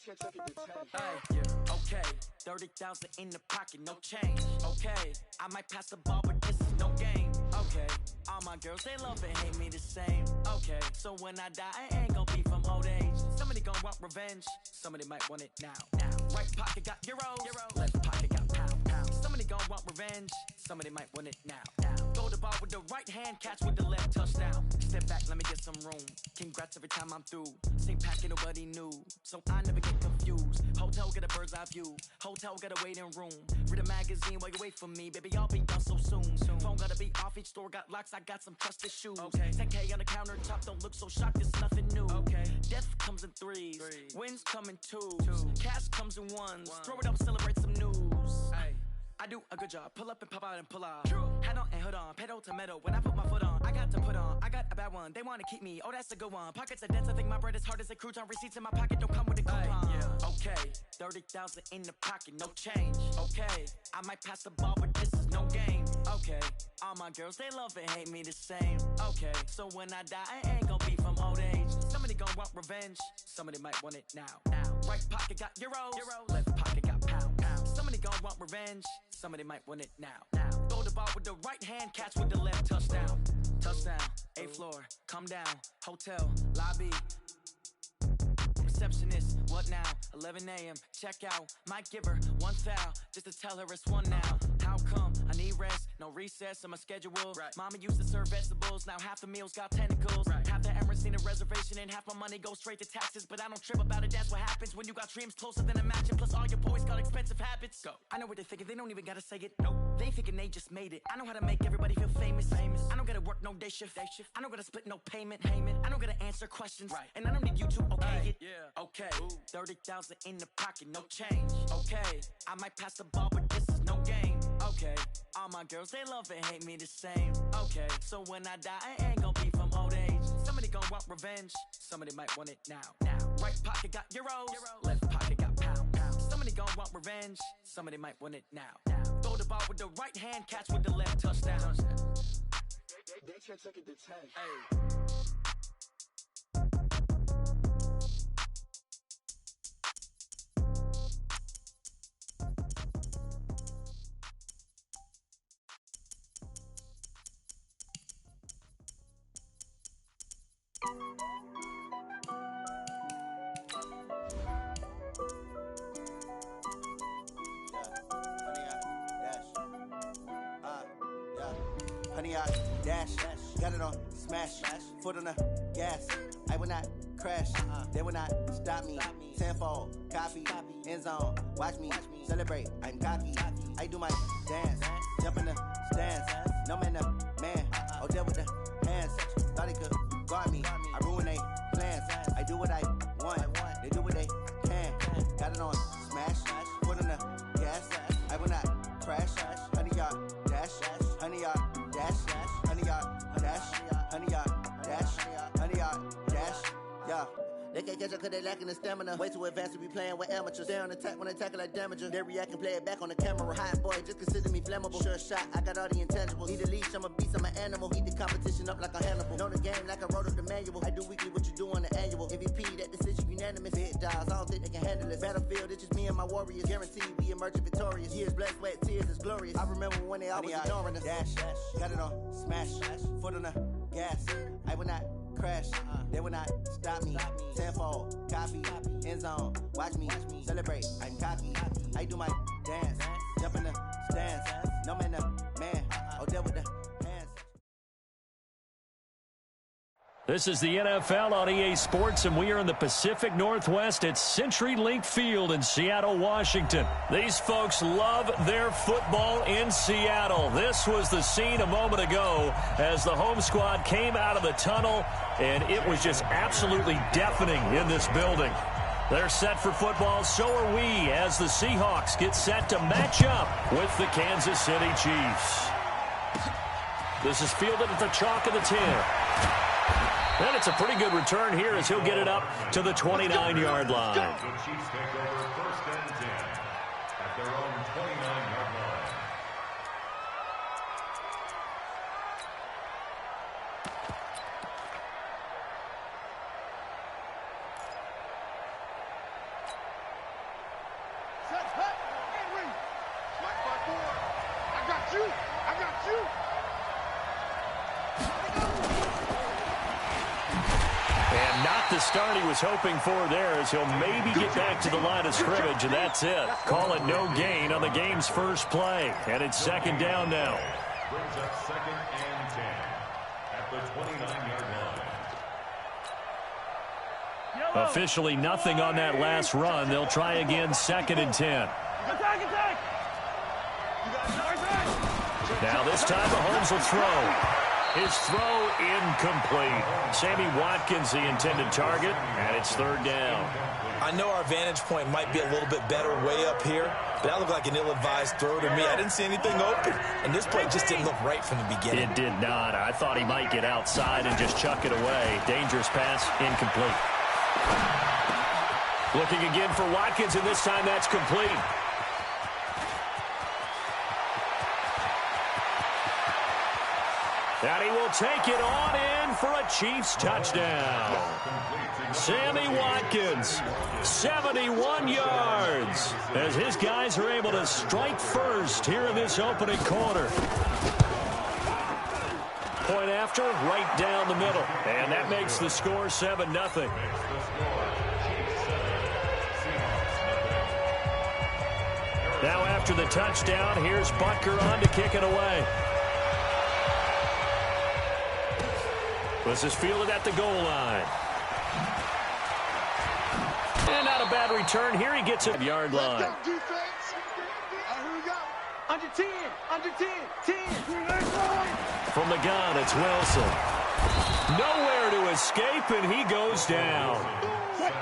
Hey, yeah, okay, 30,000 in the pocket, no change. Okay, I might pass the ball, but this is no game. Okay, all my girls, they love and hate me the same. Okay, so when I die, I ain't gon' be from old age. Somebody gon' want revenge, somebody might want it now. Right pocket got euros, left pocket got pound. Somebody gon' want revenge, somebody might want it now. Throw the ball with the right hand, catch with the left, touchdown. Step back, let me get some room. Congrats every time I'm through. Same packet, nobody knew, so I never get confused. Hotel get a bird's eye view, hotel got a waiting room. Read a magazine while you wait for me, baby, I'll be done so soon. Phone gotta be off, each store got locks, I got some trusted shoes. 10K on the countertop, don't look so shocked, it's nothing new. Death comes in threes, wins come in twos, cash comes in ones. Throw it up, celebrate some news. I do a good job, pull up and pop out and pull out. Hat on and hood on, pedal to metal. When I put my foot on, I got to put on. I got a bad one, they wanna keep me, oh that's a good one. Pockets are dense, I think my bread is hard as a crouton. Receipts in my pocket don't come with a coupon. Okay, 30,000 in the pocket, no change. Okay, I might pass the ball, but this is no game. Okay, all my girls, they love and hate me the same. Okay, so when I die, I ain't gon' be from old age. Somebody gon' want revenge, somebody might want it now. Right pocket got euros, left pocket got pound. Somebody gon' want revenge, somebody might want it now. Throw the ball with the right hand, catch with the left, touchdown. Touchdown, 8th floor, come down, hotel, lobby. Receptionist, what now? 11 a.m., check out. Might give her one foul, just to tell her it's one now. How come? I need rest, no recess on my schedule. Mama used to serve vegetables, now half the meals got tentacles. Half the Emirates need a reservation and half my money goes straight to taxes. But I don't trip about it, that's what happens when you got dreams closer than a mansion. Plus all your boys got expensive habits. Go. I know what they're thinking, they don't even gotta say it. Nope. They thinking they just made it. I know how to make everybody feel famous. I don't gotta work no day shift. I don't gotta split no payment. I don't gotta answer questions. And I don't need you to okay it. Okay, 30,000 in the pocket, no change. Okay, I might pass the ball, but this is no game. Okay, all my girls, they love and hate me the same. Okay, so when I die, I ain't gon' be from old age. Somebody gon' want revenge, somebody might want it now. Right pocket got euros, left pocket got pound. Somebody gon' want revenge, somebody might want it now. Throw the ball with the right hand, catch with the left, touchdown. They can't take it to 10. Hey. Honey, I dash, got it on smash, foot on the gas. I will not crash, they will not stop me. Tenfold, copy, end zone, watch me celebrate. I'm cocky, I do my dance, jump in the stands. No man, the man, oh there with the hands. Thought he could guard me, I ruin they plans. I do what I want, they do what they can. Got it on smash, foot on the gas. I will not crash, honey, y'all dash, honey, y'all dash, honey, y'all dash, honey, y'all dash, honey, y'all dash, yeah. They can't catch up cause they lacking the stamina. Way too advanced to be playing with amateurs. Stay on attack when they tackle like damager. They react and play it back on the camera. Hot boy, just consider me flammable. Sure shot, I got all the intangibles. Need a leash, I'm a beast, I'm an animal. Heat the competition up like a Hannibal. Know the game like I wrote up the manual. I do weekly what you do on the annual. MVP, that decision unanimous. Big dials, I don't think they can handle it. Battlefield, it's just me and my warriors. Guaranteed we emerging victorious. Years, blood, sweat, tears, it's glorious. I remember when they always ignoring us. Dash, got it on smash, foot on the gas. I will not crash, they will not stop me. Tenfold, copy, end zone, watch me celebrate. I'm cocky, I do my dance, jump in the stands. No man, the man, oh there with the hands. This is the NFL on EA Sports, and we are in the Pacific Northwest at CenturyLink Field in Seattle, Washington. These folks love their football in Seattle. This was the scene a moment ago as the home squad came out of the tunnel, and it was just absolutely deafening in this building. They're set for football, so are we, as the Seahawks get set to match up with the Kansas City Chiefs. This is fielded at the chalk of the 10. And it's a pretty good return here as he'll get it up to the 29-yard line. The Chiefs take over first and 10 at their own 29-yard line. you. I got you. And not the start he was hoping for there, as he'll maybe get back to the line of scrimmage, and that's it. Call it no gain on the game's first play. And it's second down now. Brings up 2nd and 10 at the 29-yard line. Officially nothing on that last run. They'll try again 2nd and 10. Now this time Mahomes will throw. His throw incomplete. Sammy Watkins, the intended target, and it's 3rd down. I know our vantage point might be a little bit better way up here, but that looked like an ill-advised throw to me. I didn't see anything open, and this play just didn't look right from the beginning. It did not. I thought he might get outside and just chuck it away. Dangerous pass, incomplete. Looking again for Watkins, and this time that's complete. And he will take it on in for a Chiefs touchdown. Sammy Watkins, 71 yards, as his guys are able to strike first here in this opening quarter. Point after, right down the middle. And that makes the score 7-0. Now after the touchdown, here's Butker on to kick it away. This is fielded at the goal line. And not a bad return. Here he gets a yard line. Let's go, defense. Here we go. Under 10. Under 10. 10. From the gun, it's Wilson. Nowhere to escape, and he goes down.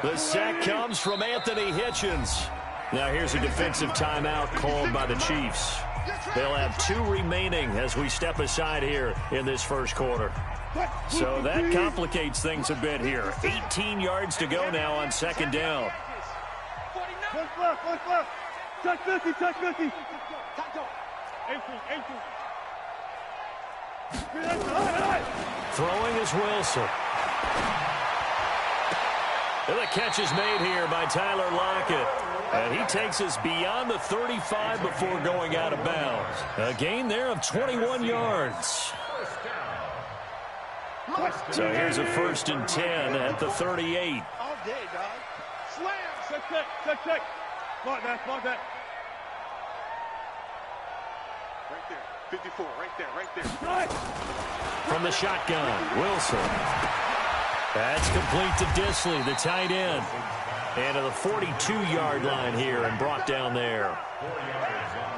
The sack comes from Anthony Hitchens. Now here's a defensive timeout called by the Chiefs. They'll have 2 remaining as we step aside here in this first quarter. So that complicates things a bit here. 18 yards to go now on 2nd down. Touch left. Touch 50, touch 50. 18. Throwing is Wilson. And the catch is made here by Tyler Lockett. And he takes us beyond the 35 before going out of bounds. A gain there of 21 yards. So here's a 1st and 10 at the 38. All day, dog. Slam. Check. Mark that. Right there. 54. Right there. Right. From the shotgun, Wilson. That's complete to Disley, the tight end. And to the 42-yard line here and brought down there.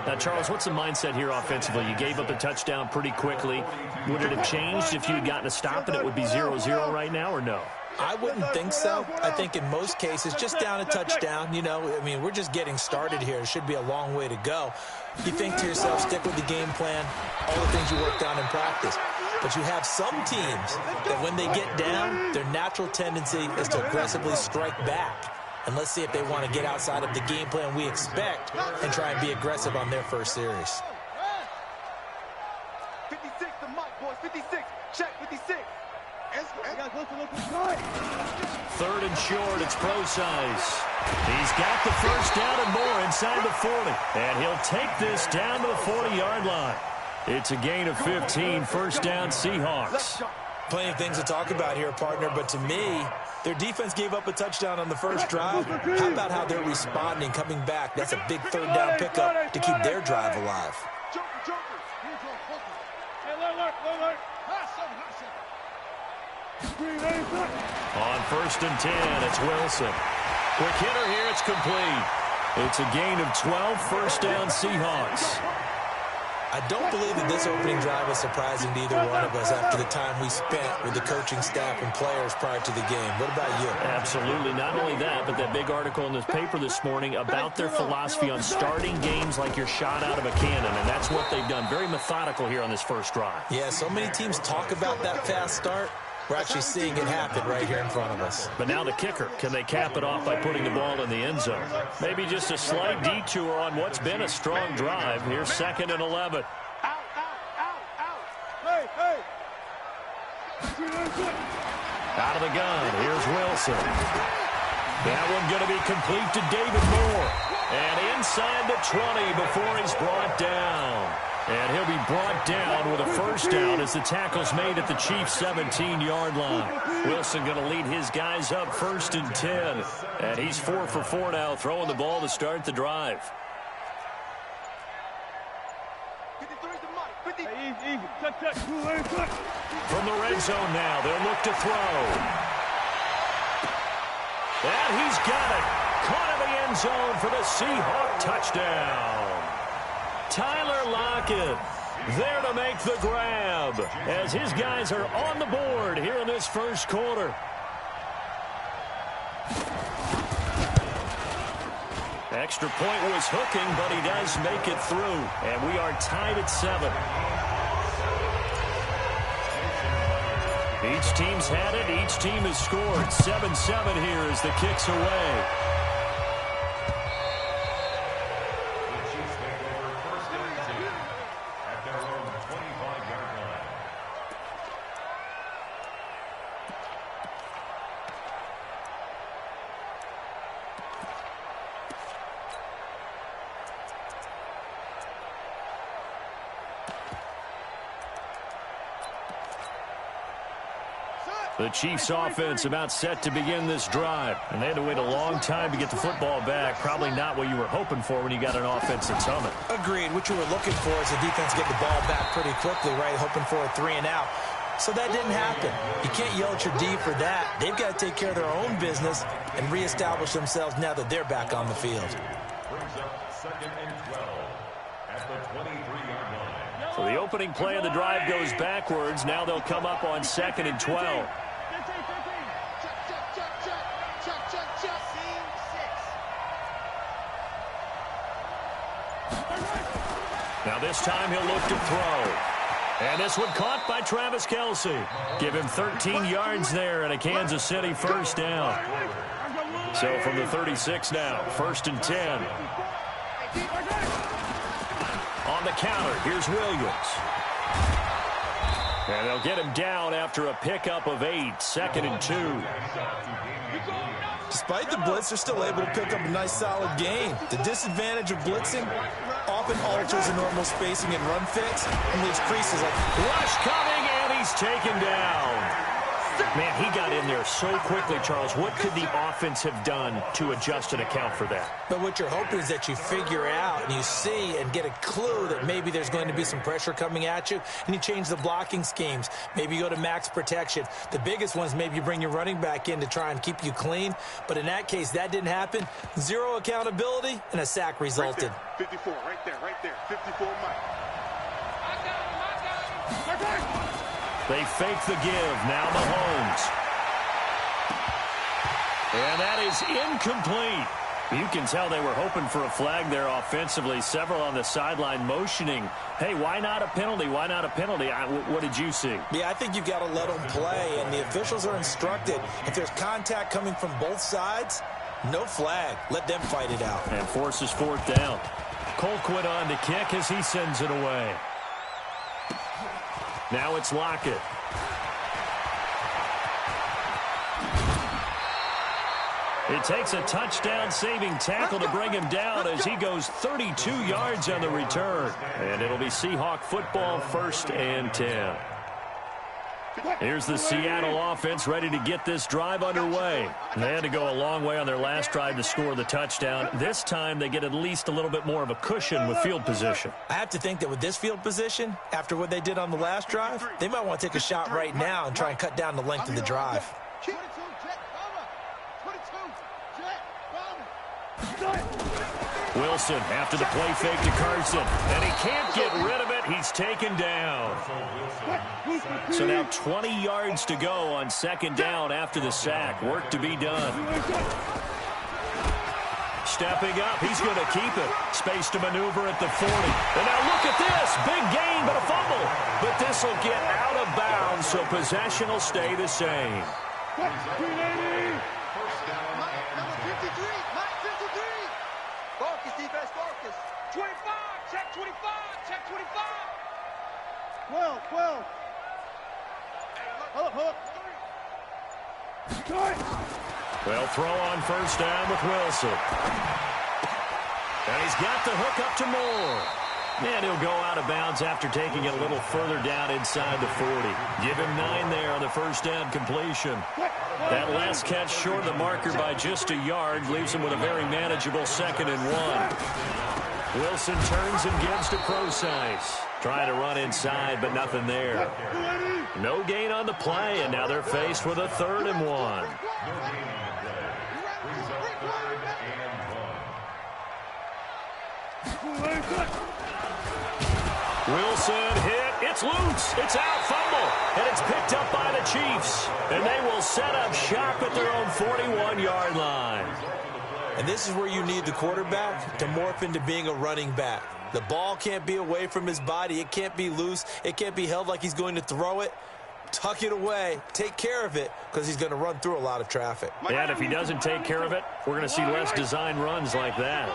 Now, Charles, what's the mindset here offensively? You gave up a touchdown pretty quickly. Would it have changed if you had gotten a stop and it would be 0-0 right now, or no? I wouldn't think so. I think in most cases, just down a touchdown, we're just getting started here. It should be a long way to go. You think to yourself, stick with the game plan, all the things you worked on in practice. But you have some teams that when they get down, their natural tendency is to aggressively strike back. And let's see if they want to get outside of the game plan we expect and try and be aggressive on their first series. 56, the mic, boys. 56. Check 56. 3rd and short, it's Procise. He's got the first down and more inside the 40. And he'll take this down to the 40-yard line. It's a gain of 15, 1st down Seahawks. Plenty of things to talk about here, partner, but to me, their defense gave up a touchdown on the first drive. How about how they're responding, coming back? That's a big 3rd down pickup to keep their drive alive. On 1st and 10, it's Wilson. Quick hitter here, it's complete. It's a gain of 12, 1st down Seahawks. I don't believe that this opening drive is surprising to either one of us after the time we spent with the coaching staff and players prior to the game. What about you? Absolutely. Not only that, but that big article in the paper this morning about their philosophy on starting games like you're shot out of a cannon, and that's what they've done. Very methodical here on this first drive. Yeah, so many teams talk about that fast start. We're actually seeing it happen right here in front of us. But now the kicker. Can they cap it off by putting the ball in the end zone? Maybe just a slight detour on what's been a strong drive. Here's 2nd and 11. Out. Hey. Out of the gun. Here's Wilson. That one going to be complete to David Moore. And inside the 20 before he's brought down. And he'll be brought down with a first down as the tackle's made at the Chiefs' 17-yard line. Wilson going to lead his guys up 1st and 10. And he's 4 for 4 now, throwing the ball to start the drive. From the red zone now, they'll look to throw. And he's got it. Caught in the end zone for the Seahawk touchdown. Tyler Lockett there to make the grab as his guys are on the board here in this first quarter. Extra point was hooking, but he does make it through. And we are tied at 7. Each team's had it. Each team has scored. 7-7 here as the kick's away. The Chiefs offense about set to begin this drive. And they had to wait a long time to get the football back. Probably not what you were hoping for when you got an offense that's humming. Agreed. What you were looking for is the defense get the ball back pretty quickly, right? Hoping for a 3 and out. So that didn't happen. You can't yell at your D for that. They've got to take care of their own business and reestablish themselves now that they're back on the field. Brings up 2nd and 12 at the 23-yard line. So the opening play of the drive goes backwards. Now they'll come up on 2nd and 12. Now this time he'll look to throw. And this one caught by Travis Kelce. Give him 13 yards there and a Kansas City first down. So from the 36 now, 1st and 10. On the counter, here's Williams. And they'll get him down after a pickup of 8, 2nd and 2. Despite the blitz, they're still able to pick up a nice, solid gain. The disadvantage of blitzing often alters the normal spacing and run fits and leaves creases like rush coming, and he's taken down. Man, he got in there so quickly, Charles. What could the offense have done to adjust and account for that? But what you're hoping is that you figure out and you see and get a clue that maybe there's going to be some pressure coming at you, and you change the blocking schemes. Maybe you go to max protection. The biggest one is maybe you bring your running back in to try and keep you clean. But in that case, that didn't happen. 0 accountability, and a sack resulted. Right there. 54, right there. 54, Mike. They fake the give. Now Mahomes. And that is incomplete. You can tell they were hoping for a flag there offensively. Several on the sideline motioning. Hey, why not a penalty? Why not a penalty? What did you see? Yeah, I think you've got to let them play, and the officials are instructed. If there's contact coming from both sides, no flag. Let them fight it out. And forces 4th down. Colquitt on to kick as he sends it away. Now it's Lockett. It takes a touchdown-saving tackle to bring him down as he goes 32 yards on the return. And it'll be Seahawk football, 1st and 10. Here's the Seattle offense ready to get this drive underway. They had to go a long way on their last drive to score the touchdown. This time they get at least a little bit more of a cushion with field position. I have to think that with this field position, after what they did on the last drive, they might want to take a shot right now and try and cut down the length of the drive. Wilson after the play fake to Carson, and he can't get rid of it. He's taken down. So now 20 yards to go on 2nd down after the sack. Work to be done. Stepping up, he's going to keep it. Space to maneuver at the 40. And now look at this. Big gain, but a fumble. But this will get out of bounds, so possession will stay the same. Focus, defense, focus. 25, check 25, check 25. 12. Hold up. They'll throw on 1st down with Wilson. And he's got the hook up to Moore. And he'll go out of bounds after taking it a little further down inside the 40. Give him 9 there on the first down completion. That last catch short of the marker by just a yard leaves him with a very manageable 2nd and 1. Wilson turns and gives to Procise. Trying to run inside, but nothing there. No gain on the play, and now they're faced with a 3rd and 1. Wilson hit. It's loose. It's out. Fumble. And it's picked up by the Chiefs. And they will set up shop at their own 41-yard line. And this is where you need the quarterback to morph into being a running back. The ball can't be away from his body. It can't be loose. It can't be held like he's going to throw it. Tuck it away. Take care of it because he's going to run through a lot of traffic. And if he doesn't take care of it, we're going to see less design runs like that.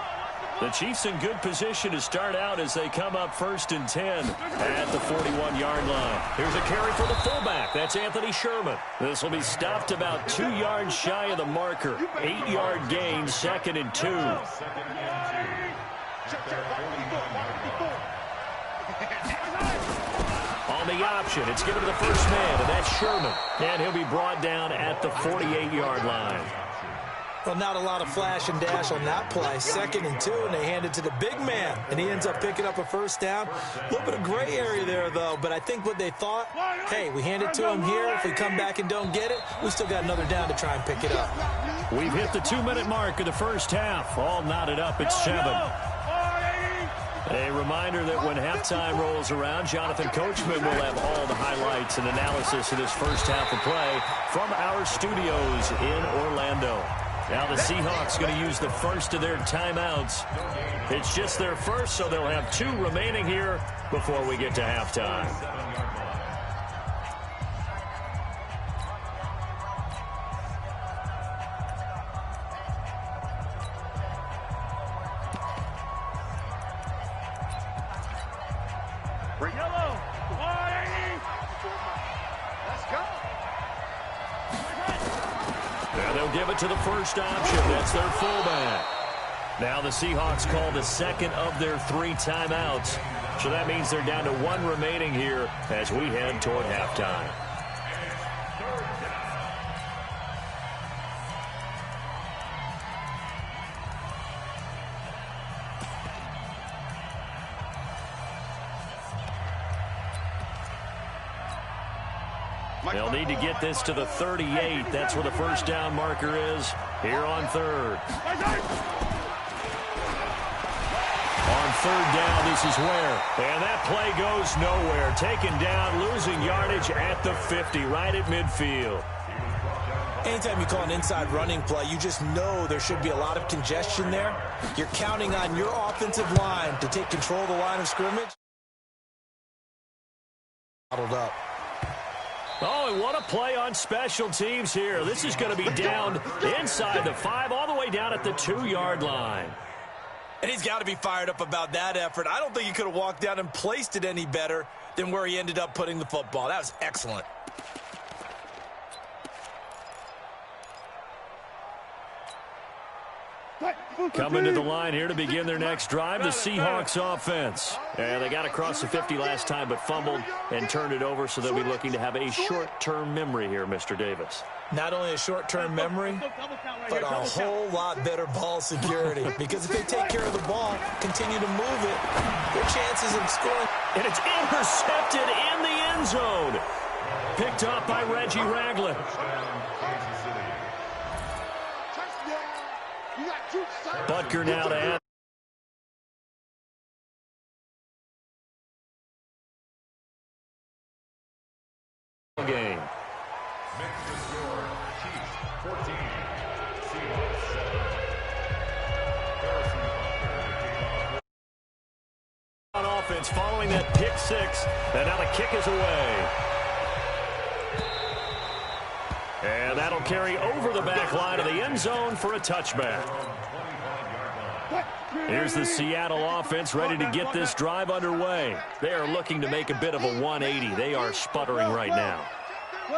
The Chiefs in good position to start out as they come up 1st and 10 at the 41-yard line. Here's a carry for the fullback. That's Anthony Sherman. This will be stopped about 2 yards shy of the marker. 8-yard gain, 2nd and 2. On the option, it's given to the first man, and that's Sherman. And he'll be brought down at the 48-yard line. Well, not a lot of flash and dash on that play. 2nd and 2, and they hand it to the big man, and he ends up picking up a 1st down. A little bit of gray area there, though, but I think what they thought, hey, we hand it to him here. If we come back and don't get it, we still got another down to try and pick it up. We've hit the 2-minute mark of the first half. All knotted up at 7. A reminder that when halftime rolls around, Jonathan Coachman will have all the highlights and analysis of this first half of play from our studios in Orlando. Now the Seahawks going to use the first of their timeouts. It's just their first, so they'll have 2 remaining here before we get to halftime. Yellow. Let's go. Now they'll give it to the first option. That's their fullback. Now the Seahawks call the 2nd of their 3 timeouts. So that means they're down to 1 remaining here as we head toward halftime. They'll need to get this to the 38. That's where the first down marker is here on 3rd. On 3rd down, this is where. And that play goes nowhere. Taken down, losing yardage at the 50, right at midfield. Anytime you call an inside running play, you just know there should be a lot of congestion there. You're counting on your offensive line to take control of the line of scrimmage. Bottled up. Oh, and what a play on special teams here. This is going to be down inside the 5, all the way down at the 2-yard line. And he's got to be fired up about that effort. I don't think he could have walked down and placed it any better than where he ended up putting the football. That was excellent. Coming to the line here to begin their next drive, the Seahawks offense. And they got across the 50 last time but fumbled and turned it over, so they'll be looking to have a short-term memory here, Mr. Davis. Not only a short-term memory, but a whole lot better ball security. Because if they take care of the ball, continue to move it, their chances of scoring. And it's intercepted in the end zone. Picked up by Reggie Ragland. Butker now to add. Game. On offense following that pick 6, and now the kick is away. And that'll carry over the back line of the end zone for a touchback. Here's the Seattle offense ready to get this drive underway. They are looking to make a bit of a 180. They are sputtering right now.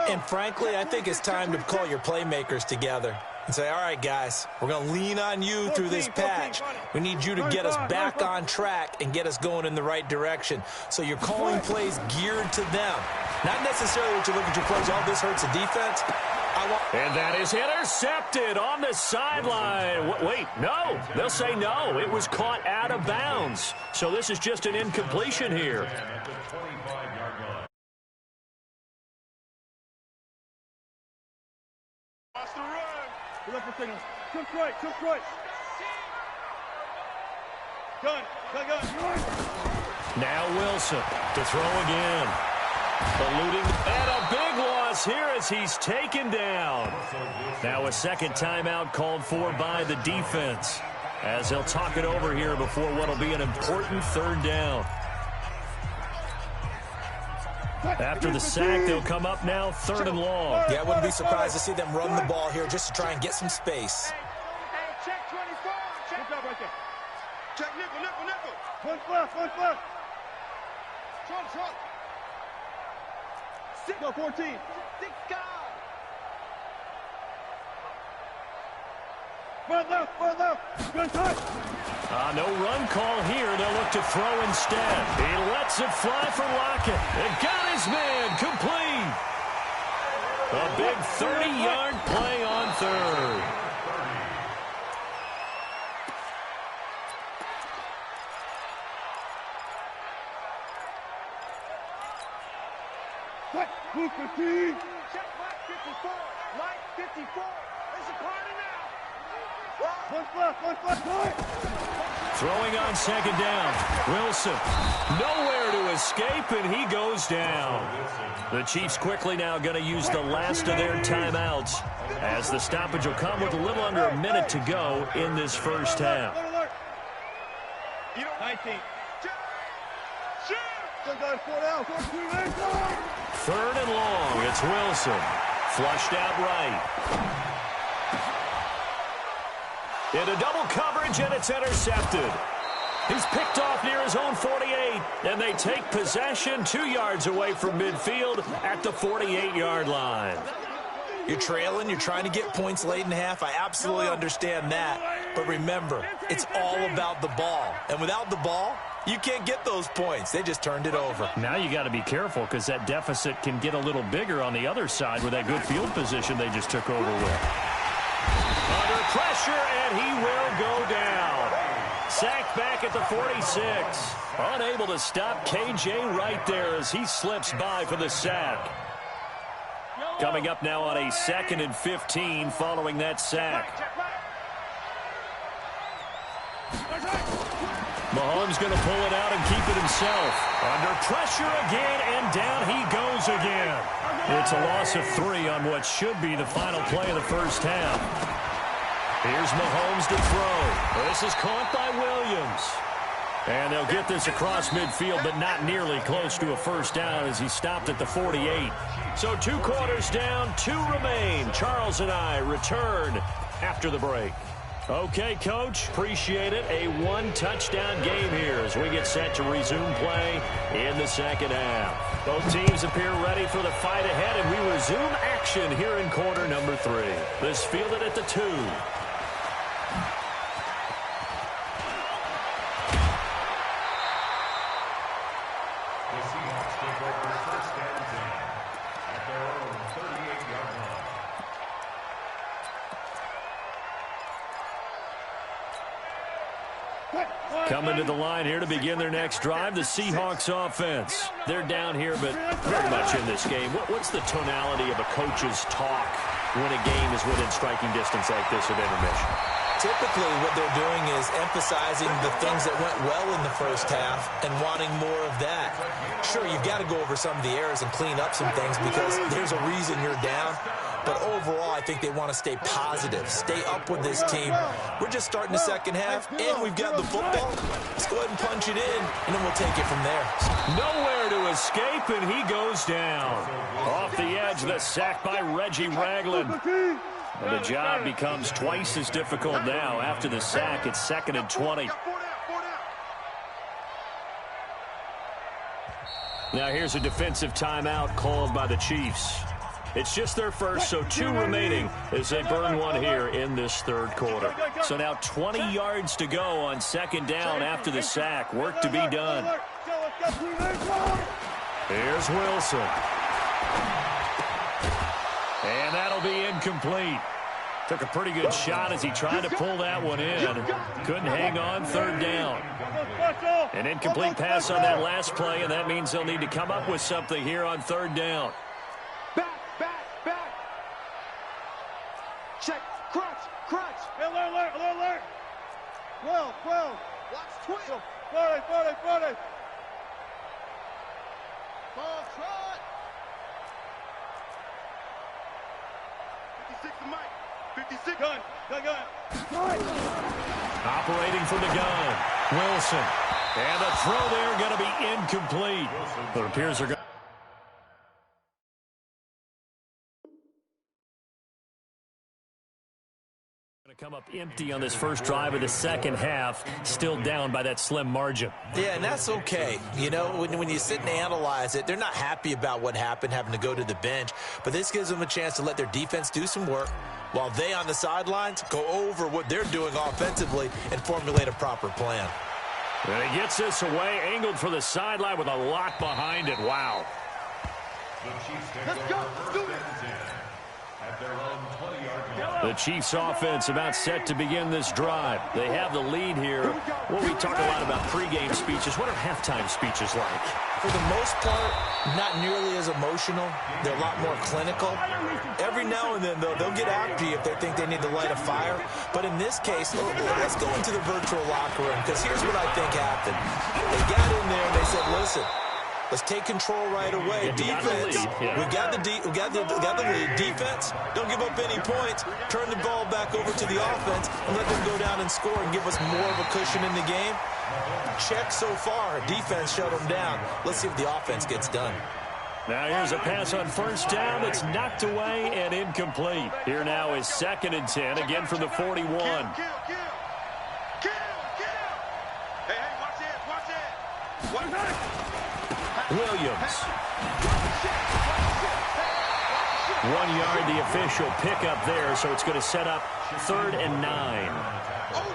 And frankly, I think it's time to call your playmakers together. and say, all right, guys, we're going to lean on you through this patch. We need you to get us back on track and get us going in the right direction. So you're calling plays geared to them. Not necessarily what you look at your plays, oh, this hurts the defense. And that is intercepted on the sideline. Wait, no. They'll say no. It was caught out of bounds. So this is just an incompletion here. Now Wilson to throw again. Eluding, and a big loss here as he's taken down. Now a second timeout called for by the defense as they'll talk it over here before what will be an important third down. After the sack, they'll come up now 3rd and long. Yeah, I wouldn't be surprised to see them run the ball here just to try and get some space. Check 24. Check that right there. Check nickel. One left. Trump. Go 14. Front left. Good touch. No run call here. They'll look to throw instead. He lets it fly for Lockett. It got his man complete. A big 30-yard play on third. Move 15. Check Mike 54. Mike 54. There's a corner now. One left. Throwing on second down. Wilson nowhere to escape, and he goes down. The Chiefs quickly now going to use the last of their timeouts as the stoppage will come with a little under a minute to go in this first half. 19. 3rd and long. It's Wilson. Flushed out right. Into double coverage, and it's intercepted. He's picked off near his own 48, and they take possession 2 yards away from midfield at the 48-yard line. You're trailing. You're trying to get points late in the half. I absolutely understand that. But remember, it's all about the ball. And without the ball, you can't get those points. They just turned it over. Now you got to be careful because that deficit can get a little bigger on the other side with that good field position they just took over with. Under pressure, and he will go down. Sacked back at the 46. Unable to stop KJ right there as he slips by for the sack. Coming up now on a 2nd and 15 following that sack. Mahomes going to pull it out and keep it himself. Under pressure again, and down he goes again. It's a loss of 3 on what should be the final play of the first half. Here's Mahomes to throw. This is caught by Williams. And they'll get this across midfield, but not nearly close to a first down as he stopped at the 48. So 2 quarters down, 2 remain. Charles and I return after the break. Okay, Coach, appreciate it. A 1-touchdown game here as we get set to resume play in the second half. Both teams appear ready for the fight ahead, and we resume action here in quarter number 3. This fielded at the 2. Coming to the line here to begin their next drive, the Seahawks offense. They're down here, but very much in this game. What's the tonality of a coach's talk when a game is within striking distance like this of intermission? Typically, what they're doing is emphasizing the things that went well in the first half and wanting more of that. Sure, you've got to go over some of the errors and clean up some things because there's a reason you're down. But overall, I think they want to stay positive, stay up with this team. We're just starting the second half, and we've got the football. Let's go ahead and punch it in, and then we'll take it from there. Nowhere to escape, and he goes down. Off the edge, the sack by Reggie Ragland. And the job becomes twice as difficult now. After the sack, it's 2nd and 20. Now here's a defensive timeout called by the Chiefs. It's just their first, so 2 remaining as they burn one here in this third quarter. So now 20 yards to go on second down after the sack. Work to be done. Here's Wilson. And that'll be incomplete. Took a pretty good shot as he tried to pull that one in. Couldn't hang on, third down. An incomplete pass on that last play, and that means they'll need to come up with something here on third down. Back. Check. Crunch. Alert. 12. Watch 12. 40. Ball trot. 56 to Mike. 56. Gun. Operating from the gun. Wilson. And the throw there going to be incomplete. It appears they're going to come up empty on this first drive of the second half. Still down by that slim margin. Yeah, and that's okay. You know, when you sit and analyze it, they're not happy about what happened, having to go to the bench. But this gives them a chance to let their defense do some work while they on the sidelines go over what they're doing offensively and formulate a proper plan. And he gets this away, angled for the sideline with a lot behind it. Wow. Let's go. Do it. The Chiefs offense about set to begin this drive. They have the lead here. Well, we talk a lot about pregame speeches. What are halftime speeches like? For the most part, not nearly as emotional. They're a lot more clinical. Every now and then, though, they'll get after you if they think they need to light a fire. But in this case, let's go into the virtual locker room, because here's what I think happened. They got in there and they said, listen, let's take control right away. Defense, we got the lead. Defense, don't give up any points. Turn the ball back over to the offense and let them go down and score and give us more of a cushion in the game. Check so far. Defense shut them down. Let's see if the offense gets done. Now here's a pass on first down. It's knocked away and incomplete. Here now is 2nd and 10, again from the 41. Kill. Hey, watch it. Williams. 1 yard, the official pickup there, so it's going to set up 3rd and 9.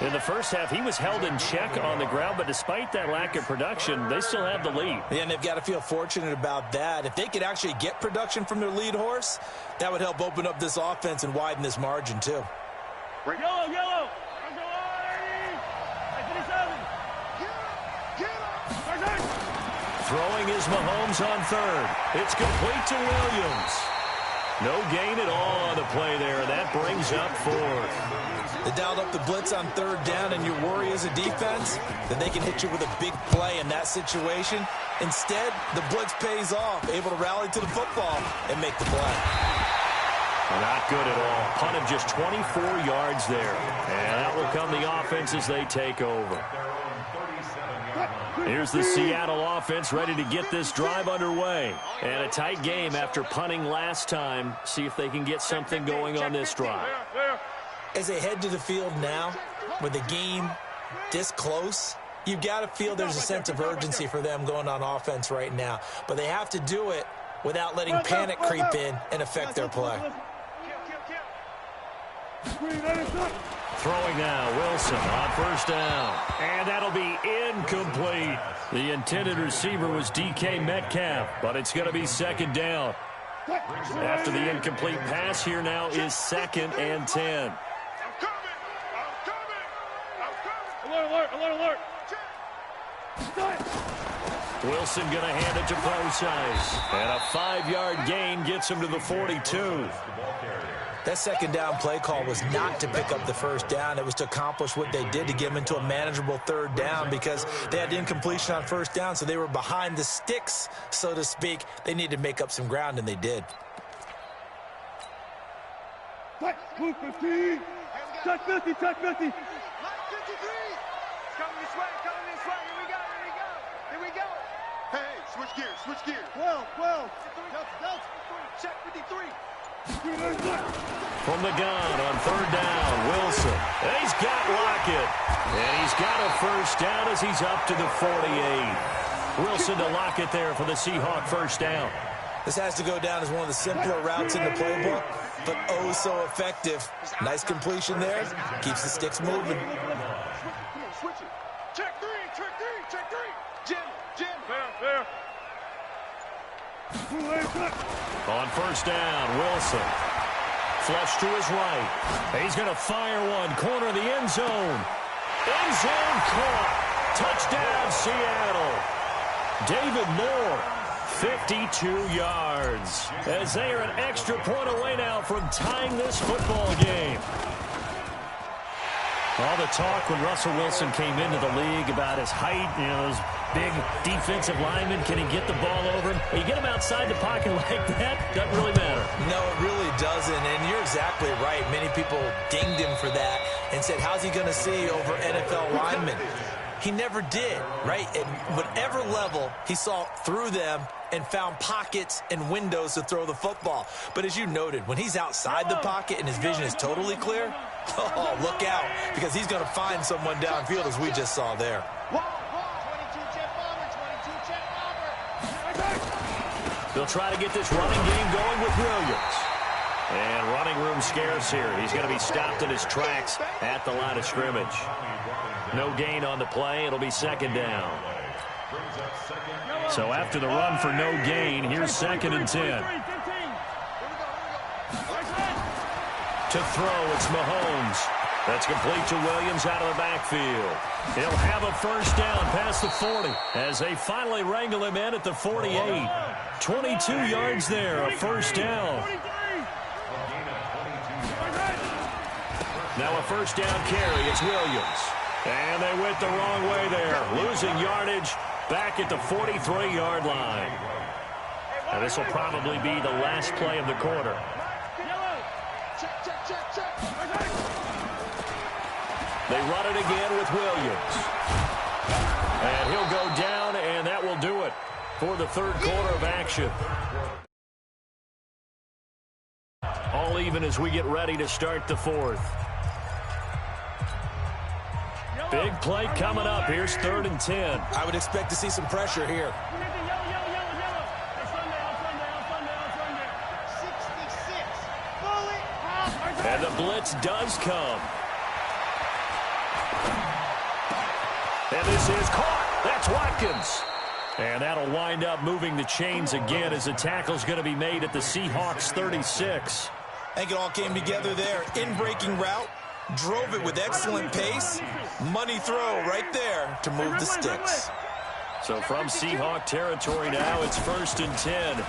In the first half, he was held in check on the ground, but despite that lack of production, they still have the lead. Yeah, and they've got to feel fortunate about that. If they could actually get production from their lead horse, that would help open up this offense and widen this margin, too. Yellow. Throwing is Mahomes on 3rd. It's complete to Williams. No gain at all on the play there, and that brings up 4th. They dialed up the blitz on 3rd down, and your worry as a defense that they can hit you with a big play in that situation. Instead, the blitz pays off, able to rally to the football and make the play. Not good at all. Punt of just 24 yards there. And out will come the offense as they take over. Here's the Seattle offense ready to get this drive underway. And a tight game after punting last time. See if they can get something going on this drive. As they head to the field now, with the game this close, you've got to feel there's a sense of urgency for them going on offense right now. But they have to do it without letting panic creep in and affect their play. Throwing now, Wilson on first down. And that'll be incomplete. The intended receiver was DK Metcalf, but it's going to be 2nd down. After the incomplete pass, here now is 2nd and 10. Alert. Wilson going to hand it to Procise. And a 5-yard gain gets him to the 42. That 2nd down play call was not to pick up the first down. It was to accomplish what they did to get them into a manageable 3rd down because they had incompletion on first down, so they were behind the sticks, so to speak. They needed to make up some ground, and they did. Touch 50. Touch 50. Touch 50. 53. Coming this way. Here we go. Hey, switch gears. 12. Check 53. From the gun on 3rd down, Wilson. And he's got Lockett. And he's got a first down as he's up to the 48. Wilson to Lockett there for the Seahawk first down. This has to go down as one of the simpler routes in the playbook, but oh so effective. Nice completion there. Keeps the sticks moving. Switch it. Check three, check three, check three. Jim. Fair. On first down, Wilson. Flush to his right. He's going to fire one. Corner of the end zone. End zone caught. Touchdown, Seattle. David Moore, 52 yards. As they are an extra point away now from tying this football game. All the talk when Russell Wilson came into the league about his height, those big defensive linemen, can he get the ball over him? You get him outside the pocket like that, doesn't really matter. No, it really doesn't, and you're exactly right. Many people dinged him for that and said, how's he going to see over NFL linemen? He never did, right? At whatever level, he saw through them and found pockets and windows to throw the football. But as you noted, when he's outside the pocket and his vision is totally clear, oh, look out, because he's going to find someone downfield, as we just saw there. They'll try to get this running game going with Williams. And running room scarce here. He's going to be stopped in his tracks at the line of scrimmage. No gain on the play. It'll be second down. So after the run for no gain, here's 2nd and 10. To throw, it's Mahomes. That's complete to Williams out of the backfield. He'll have a first down past the 40 as they finally wrangle him in at the 48. 22 yards there, a first down. Now a first down carry, it's Williams. And they went the wrong way there, losing yardage back at the 43-yard line. Now this will probably be the last play of the quarter. They run it again with Williams. And he'll go down, and that will do it for the third quarter of action. All even as we get ready to start the fourth. Big play coming up. Here's 3rd and 10. I would expect to see some pressure here. And the blitz does come. And this is caught. That's Watkins. And that'll wind up moving the chains again as the tackle's going to be made at the Seahawks 36. I think it all came together there. In-breaking route. Drove it with excellent pace. Money throw right there to move the sticks. So from Seahawk territory now, it's 1st and 10.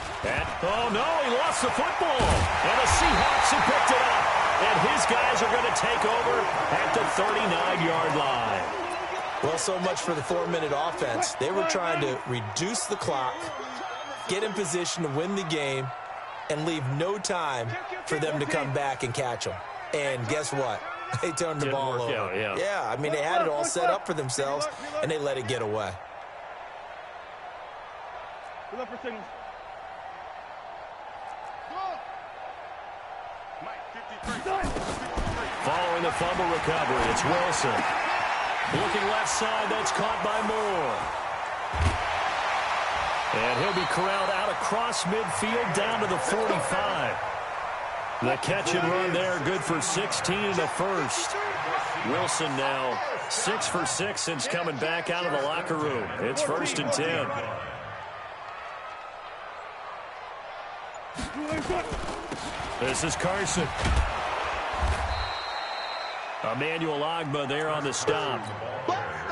Oh, no, he lost the football. And the Seahawks have picked it up. And his guys are going to take over at the 39-yard line. Well, so much for the 4-minute offense. They were trying to reduce the clock, get in position to win the game, and leave no time for them to come back and catch them. And guess what? They turned the ball over. Yeah, I mean, they had it all set up for themselves, and they let it get away. Following the fumble recovery, it's Wilson. Looking left side, that's caught by Moore. And he'll be corralled out across midfield down to the 45. The catch and run there, good for 16 in the first. Wilson now 6 for 6 since coming back out of the locker room. It's 1st and 10. This is Carson. Emmanuel Ogbah there on the stop.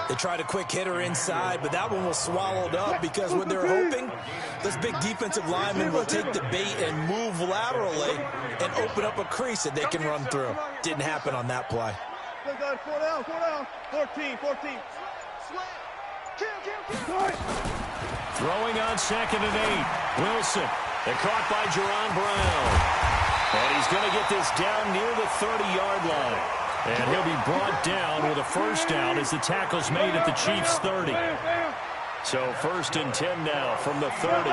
They tried a quick hitter inside, but that one was swallowed up because what they're hoping, this big defensive lineman will take the bait and move laterally and open up a crease that they can run through. Didn't happen on that play. 4 down. 14. Throwing on 2nd and 8. Wilson. They're caught by Jerron Brown. And he's going to get this down near the 30-yard line. And he'll be brought down with a first down as the tackle's made at the Chiefs' 30. So 1st and 10 now from the 30. 1st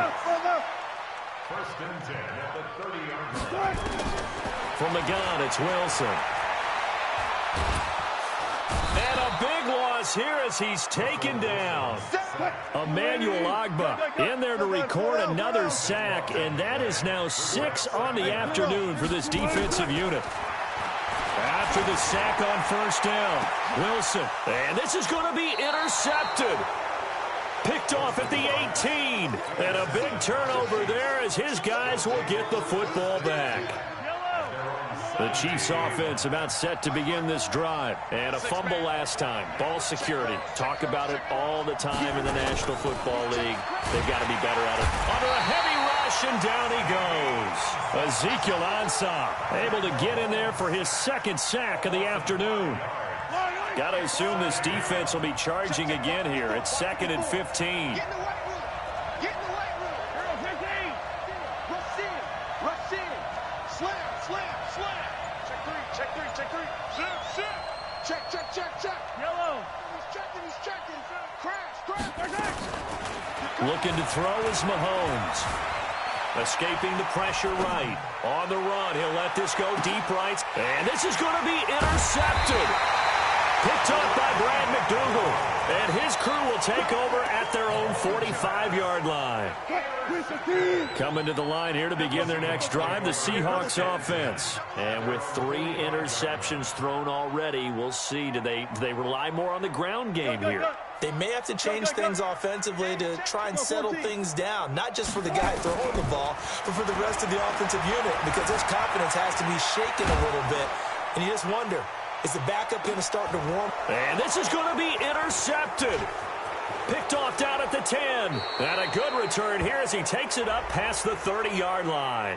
and 10 at the 30-yard line. From the gun, it's Wilson. And a big loss moves here as he's taken down. Emmanuel Agba in there to record another sack, and that is now 6 on the afternoon for this defensive unit. After the sack on first down, Wilson, and this is going to be intercepted. Picked off at the 18, and a big turnover there as his guys will get the football back. The Chiefs offense about set to begin this drive. And a fumble last time. Ball security. Talk about it all the time in the National Football League. They've got to be better at it. Under a heavy rush, and down he goes. Ezekiel Ansah able to get in there for his second sack of the afternoon. Got to assume this defense will be charging again here. It's 2nd and 15. Looking to throw is Mahomes. Escaping the pressure right. On the run, he'll let this go deep right. And this is going to be intercepted. Picked up by Brad McDougal. And his crew will take over at their own 45-yard line. Coming to the line here to begin their next drive, the Seahawks offense. And with 3 interceptions thrown already, we'll see. Do they rely more on the ground game here? They may have to change things offensively to try and settle things down, not just for the guy throwing the ball, but for the rest of the offensive unit, because his confidence has to be shaken a little bit. And you just wonder, is the backup going to start to warm? And this is going to be intercepted. Picked off down at the 10. And a good return here as he takes it up past the 30-yard line.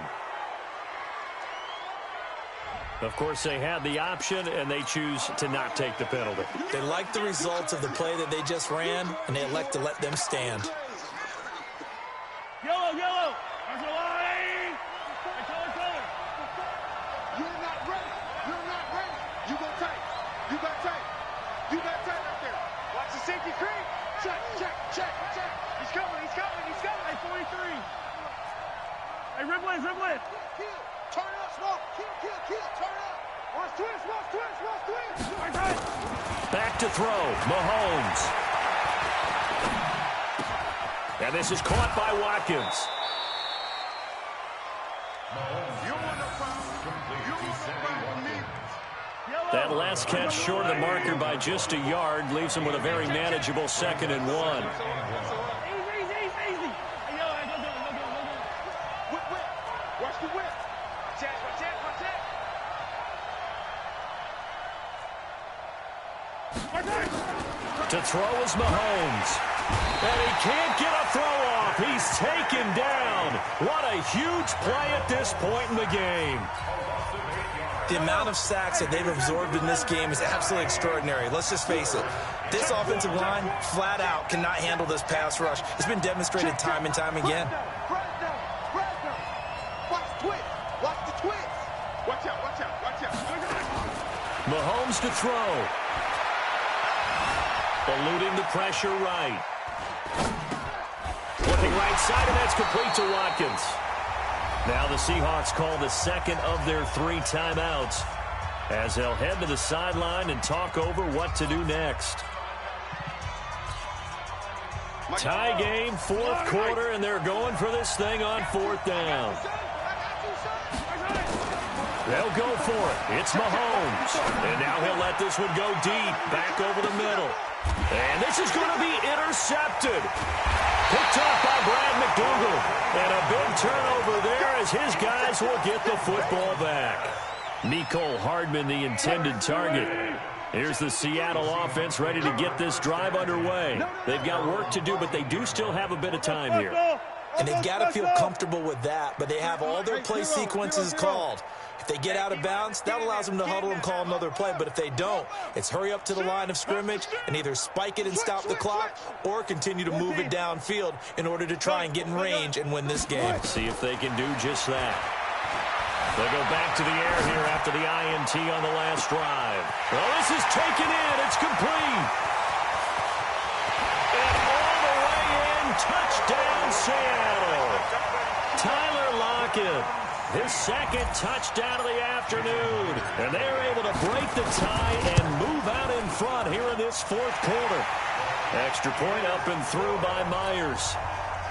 Of course, they had the option, and they choose to not take the penalty. They like the results of the play that they just ran, and they elect to let them stand. Yellow, yellow. There's a line. You're not ready. You're not ready. You go tight. You got tight. You got tight right there. Watch the safety creep. Check, check, check, check. He's coming, he's coming, he's coming. Hey, 43. Hey, Ribblin, Ribblin. Kill. Turn up, smoke. Kill, kill, turn up. Watch twist, watch twist, watch twist. Back to throw. Mahomes. And this is caught by Watkins. That last catch short of the marker by just a yard leaves him with a very manageable 2nd and 1. To throw is Mahomes. And he can't get a throw off. He's taken down. What a huge play at this point in the game. The amount of sacks that they've absorbed in this game is absolutely extraordinary. Let's just face it. This offensive line, flat out, cannot handle this pass rush. It's been demonstrated time and time again. Watch the twist. Watch the twist. Watch out, watch out, watch out. Mahomes to throw. Eluding the pressure right. Looking right side, and that's complete to Watkins. Now the Seahawks call the second of their 3 timeouts as they'll head to the sideline and talk over what to do next. Tie game, 4th quarter, and they're going for this thing on 4th down. They'll go for it. It's Mahomes. And now he'll let this one go deep, back over the middle. And this is going to be intercepted. Picked up by Brad McDougal. And a big turnover there as his guys will get the football back. Mecole Hardman, the intended target. Here's the Seattle offense ready to get this drive underway. They've got work to do, but they do still have a bit of time here. And they've got to feel comfortable with that, but they have all their play sequences called. If they get out of bounds, that allows them to huddle and call another play. But if they don't, it's hurry up to the line of scrimmage and either spike it and stop the clock or continue to move it downfield in order to try and get in range and win this game. See if they can do just that. They'll go back to the air here after the INT on the last drive. Well, this is taken in. It's complete. And all the way in, touchdown Seattle. Tyler Lockett his second touchdown of the afternoon. And they're able to break the tie and move out in front here in this fourth quarter. Extra point up and through by Myers.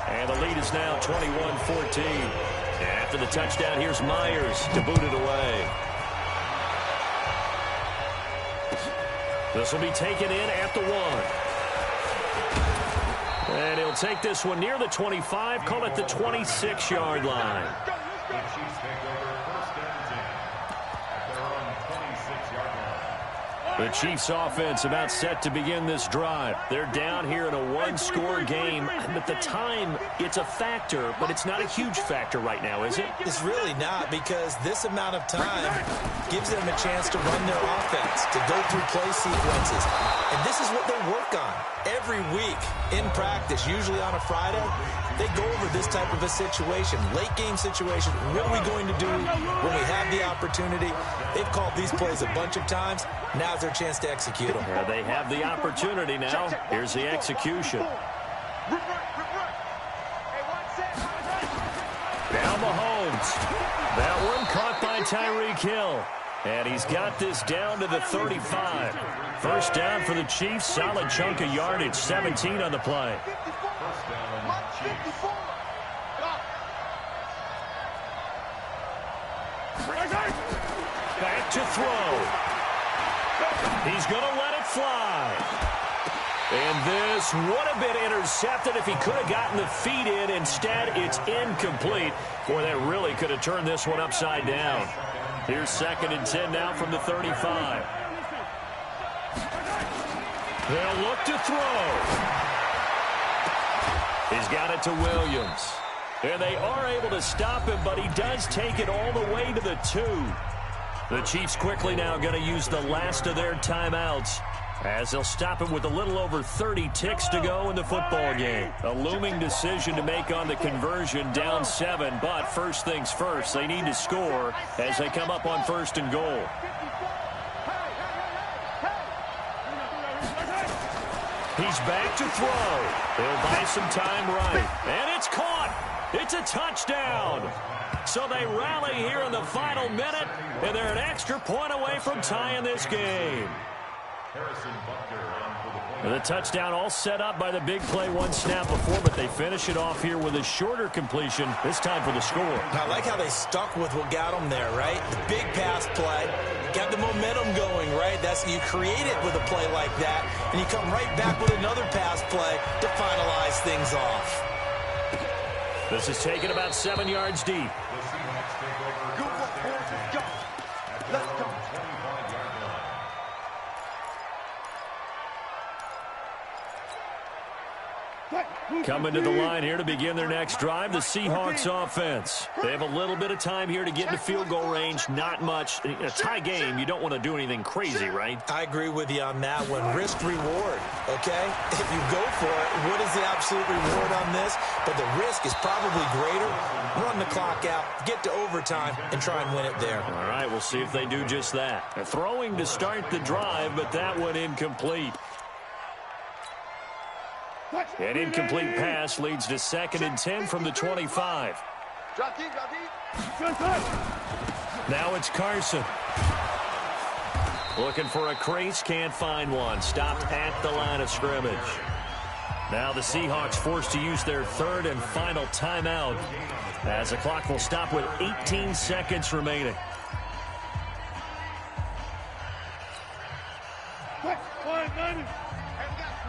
And the lead is now 21-14. After the touchdown, here's Myers to boot it away. This will be taken in at the 1. And he'll take this one near the 25, call it the 26-yard line. The Chiefs take over first and 10 at their own 26-yard line. The Chiefs offense about set to begin this drive. They're down here in a one-score game. At the time, it's a factor, but it's not a huge factor right now, is it? It's really not, because this amount of time gives them a chance to run their offense, to go through play sequences. And this is what they work on every week in practice, usually on a Friday. They go over this type of a situation, late-game situation. What are we going to do when we have the opportunity? They've called these plays a bunch of times. Now's their chance to execute them. They have the opportunity now. Here's the execution. Now Mahomes. That one caught by Tyreek Hill. And he's got this down to the 35. First down for the Chiefs. Solid chunk of yardage. 17 on the play. First down, Chiefs. Back to throw. He's going to let it fly. And this would have been intercepted if he could have gotten the feet in. Instead, it's incomplete. Boy, that really could have turned this one upside down. Here's 2nd and 10 now from the 35. They'll look to throw. He's got it to Williams. And they are able to stop him, but he does take it all the way to the 2. The Chiefs quickly now going to use the last of their timeouts, as they'll stop him with a little over 30 ticks to go in the football game. A looming decision to make on the conversion, down 7. But first things first, they need to score as they come up on 1st and goal. He's back to throw. He'll buy some time right. And it's caught. It's a touchdown. So they rally here in the final minute, and they're an extra point away from tying this game. The touchdown all set up by the big play one snap before, but they finish it off here with a shorter completion, this time for the score. I like how they stuck with what got them there, right? The big pass play, got the momentum going, right? You create it with a play like that, and you come right back with another pass play to finalize things off. This is taken about 7 yards deep. Let's go. Coming to the line here to begin their next drive, the Seahawks offense. They have a little bit of time here to get into field goal range, not much. In a tie game, you don't want to do anything crazy, right? I agree with you on that one. Risk-reward, okay? If you go for it, what is the absolute reward on this? But the risk is probably greater. Run the clock out, get to overtime, and try and win it there. All right, we'll see if they do just that. They're throwing to start the drive, but that one incomplete. An incomplete pass leads to 2nd and 10 from the 25. Now it's Carson. Looking for a crease, can't find one. Stopped at the line of scrimmage. Now the Seahawks forced to use their 3rd and final timeout, as the clock will stop with 18 seconds remaining.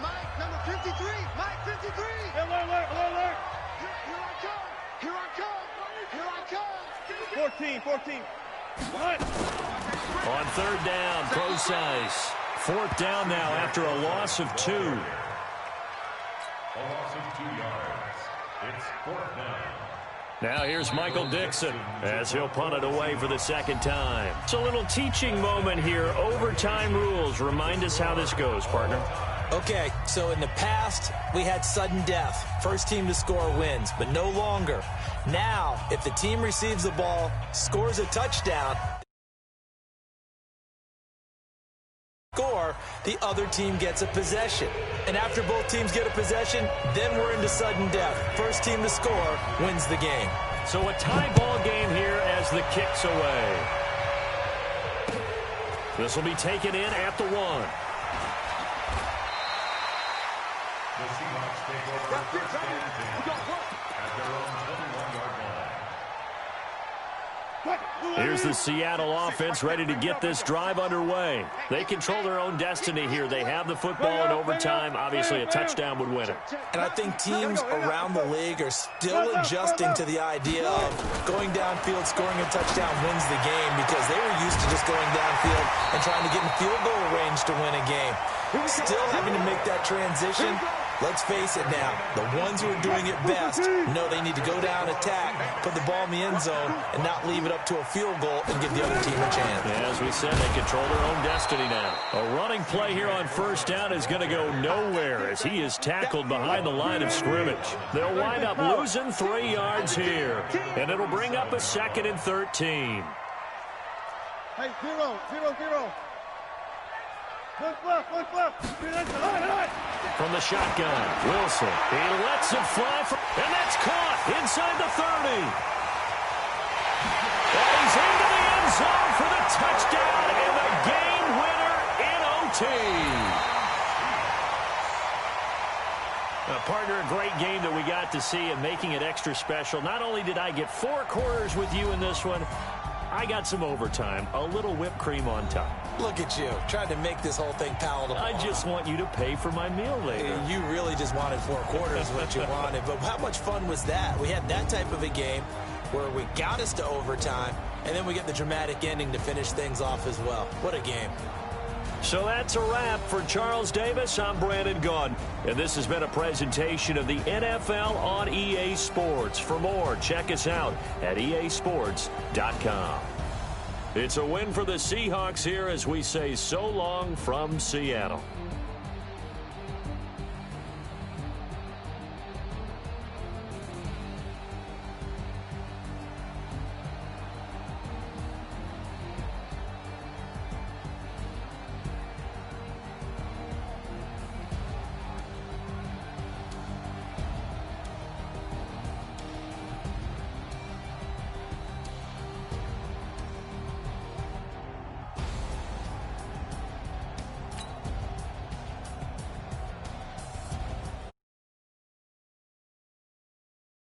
Mike, number 53. Mike, 53. Alert. Here I come. 14. What? On 3rd down, Procise. 4th down now after a loss of 2. A loss of 2 yards. It's 4th down. Now here's Michael Dixon as he'll punt it away for the 2nd time. It's a little teaching moment here. Overtime rules. Remind us how this goes, partner. Okay, so in the past, we had sudden death. First team to score wins, but no longer. Now, if the team receives the ball, scores a touchdown, the other team gets a possession. And after both teams get a possession, then we're into sudden death. First team to score wins the game. So a tie ball game here as as the kick's away. This will be taken in at the 1. The Seahawks take over first and 10 at their own 21-yard line. Here's the Seattle offense ready to get this drive underway. They control their own destiny here. They have the football in overtime. Obviously, a touchdown would win it. And I think teams around the league are still adjusting to the idea of going downfield, scoring a touchdown wins the game, because they were used to just going downfield and trying to get in field goal range to win a game. Still having to make that transition. Let's face it now, the ones who are doing it best know they need to go down, attack, put the ball in the end zone, and not leave it up to a field goal and give the other team a chance. As we said, they control their own destiny now. A running play here on first down is going to go nowhere as he is tackled behind the line of scrimmage. They'll wind up losing 3 yards here, and it'll bring up a 2nd and 13. Hey, 0-0-0. One left. From the shotgun, Wilson. He lets it fly, and that's caught inside the 30. And he's into the end zone for the touchdown and the game winner in OT. Partner, a great game that we got to see and making it extra special. Not only did I get 4 quarters with you in this one, I got some overtime, a little whipped cream on top. Look at you, trying to make this whole thing palatable. I just want you to pay for my meal later. You really just wanted 4 quarters what you wanted. But how much fun was that? We had that type of a game where we got us to overtime, and then we get the dramatic ending to finish things off as well. What a game. So that's a wrap for Charles Davis. I'm Brandon Gaudin, and this has been a presentation of the NFL on EA Sports. For more, check us out at easports.com. It's a win for the Seahawks here as we say so long from Seattle.